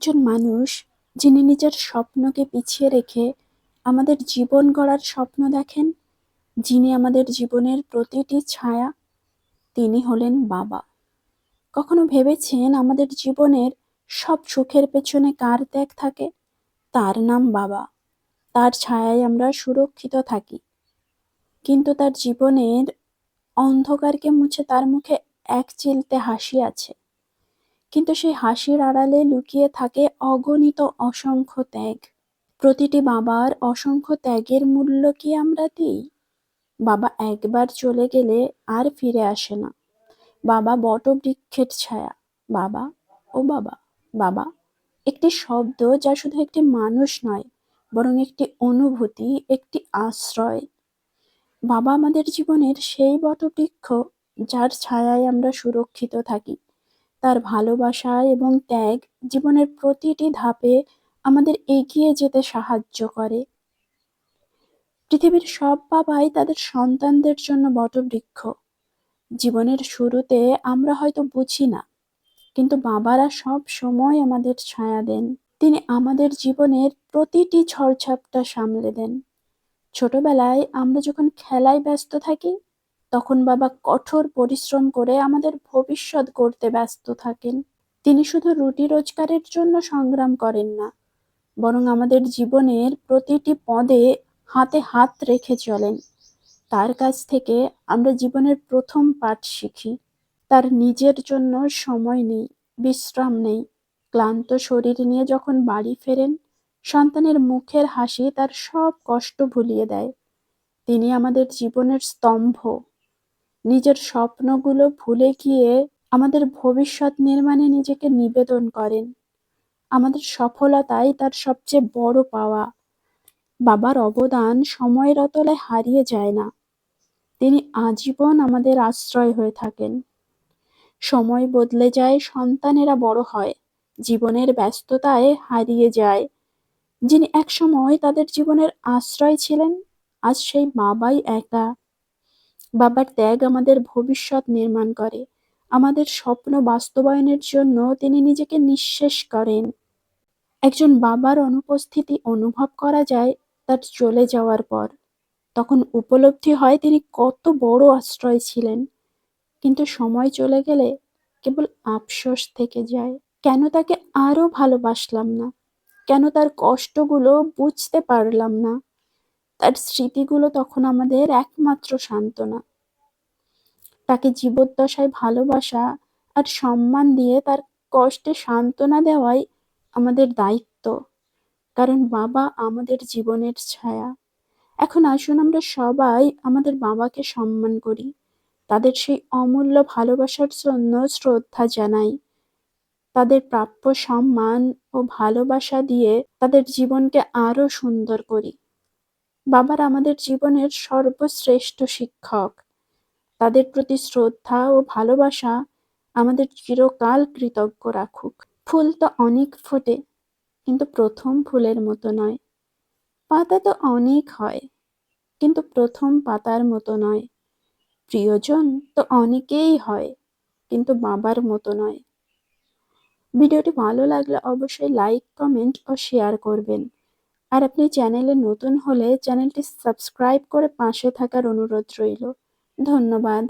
একজন মানুষ যিনি নিজের স্বপ্নকে পিছিয়ে রেখে আমাদের জীবন গড়ার স্বপ্ন দেখেন, যিনি আমাদের জীবনের প্রতিটি ছায়া, তিনি হলেন বাবা। কখনো ভেবেছেন আমাদের জীবনের সব সুখের পেছনে কার ত্যাগ থাকে? তার নাম বাবা। তার ছায়ায় আমরা সুরক্ষিত থাকি, কিন্তু তার জীবনের অন্ধকারকে মুছে তার মুখে এক চিলতে হাসি আছে। কিন্তু সেই হাসির আড়ালে লুকিয়ে থাকে অগণিত অসংখ্য ত্যাগ। প্রতিটি বাবার অসংখ্য ত্যাগের মূল্য কি আমরা দিই? বাবা একবার চলে গেলে আর ফিরে আসে না। বাবা বটবৃক্ষের ছায়া। বাবা, ও বাবা, বাবা একটি শব্দ যা শুধু একটি মানুষ নয়, বরং একটি অনুভূতি, একটি আশ্রয়। বাবা আমাদের জীবনের সেই বটবৃক্ষ যার ছায়ায় আমরা সুরক্ষিত থাকি। তার ভালোবাসা এবং ত্যাগ জীবনের প্রতিটি ধাপে আমাদের এগিয়ে যেতে সাহায্য করে। পৃথিবীর সব বাবাই তাদের সন্তানদের জন্য বটবৃক্ষ। জীবনের শুরুতে আমরা হয়তো বুঝি না, কিন্তু বাবারা সব সময় আমাদের ছায়া দেন। তিনি আমাদের জীবনের প্রতিটি ঝড়ঝাপটা সামলে দেন। ছোটবেলায় আমরা যখন খেলায় ব্যস্ত থাকি, তখন বাবা কঠোর পরিশ্রম করে আমাদের ভবিষ্যৎ গড়তে ব্যস্ত থাকেন। তিনি শুধু রুটি রোজগারের জন্য সংগ্রাম করেন না, বরং আমাদের জীবনের প্রতিটি পদে হাতে হাত রেখে চলেন। তার কাছ থেকে আমরা জীবনের প্রথম পাঠ শিখি। তার নিজের জন্য সময় নেই, বিশ্রাম নেই। ক্লান্ত শরীর নিয়ে যখন বাড়ি ফেরেন, সন্তানের মুখের হাসি তার সব কষ্ট ভুলিয়ে দেয়। তিনি আমাদের জীবনের স্তম্ভ। নিজের স্বপ্নগুলো ভুলে গিয়ে আমাদের ভবিষ্যৎ নির্মাণে নিজেকে নিবেদন করেন। আমাদের সফলতাই তার সবচেয়ে বড় পাওয়া। বাবার অবদান সময়ের অতলে হারিয়ে যায় না। তিনি আজীবন আমাদের আশ্রয় হয়ে থাকেন। সময় বদলে যায়, সন্তানেরা বড় হয়, জীবনের ব্যস্ততায় হারিয়ে যায়। যিনি একসময় তাদের জীবনের আশ্রয় ছিলেন, আজ সেই বাবাই একা। বাবার ত্যাগ আমাদের ভবিষ্যৎ নির্মাণ করে। আমাদের স্বপ্ন বাস্তবায়নের জন্য তিনি নিজেকে নিঃশেষ করেন। একজন বাবার অনুপস্থিতি অনুভব করা যায় তার চলে যাওয়ার পর। তখন উপলব্ধি হয় তিনি কত বড় আশ্রয় ছিলেন। কিন্তু সময় চলে গেলে কেবল আফসোস থেকে যায়। কেন তাকে আরো ভালোবাসলাম না? কেন তার কষ্টগুলো বুঝতে পারলাম না? তার স্মৃতিগুলো তখন আমাদের একমাত্র সান্ত্বনা। তাকে জীবদ্দশায় ভালোবাসা আর সম্মান দিয়ে তার কষ্টে সান্ত্বনা দেওয়াই আমাদের দায়িত্ব। কারণ বাবা আমাদের জীবনের ছায়া। এখন আসুন আমরা সবাই আমাদের বাবাকে সম্মান করি। তাদের সেই অমূল্য ভালোবাসার জন্য শ্রদ্ধা জানাই। তাদের প্রাপ্য সম্মান ও ভালোবাসা দিয়ে তাদের জীবনকে আরো সুন্দর করি। বাবারা আমাদের জীবনের সর্বশ্রেষ্ঠ শিক্ষক। তাদের প্রতি শ্রদ্ধা ও ভালোবাসা আমাদের চিরকাল কৃতজ্ঞ রাখুক। ফুল তো অনেক ফোটে, কিন্তু প্রথম ফুলের মতো নয়। পাতা তো অনেক হয়, কিন্তু প্রথম পাতার মতো নয়। প্রিয়জন তো অনেকেই হয়, কিন্তু বাবার মতো নয়। ভিডিওটি ভালো লাগলে অবশ্যই লাইক, কমেন্ট ও শেয়ার করবেন। আর আপনি চ্যানেলে নতুন হলে চ্যানেলটি সাবস্ক্রাইব করে পাশে থাকার অনুরোধ রইল। ধন্যবাদ।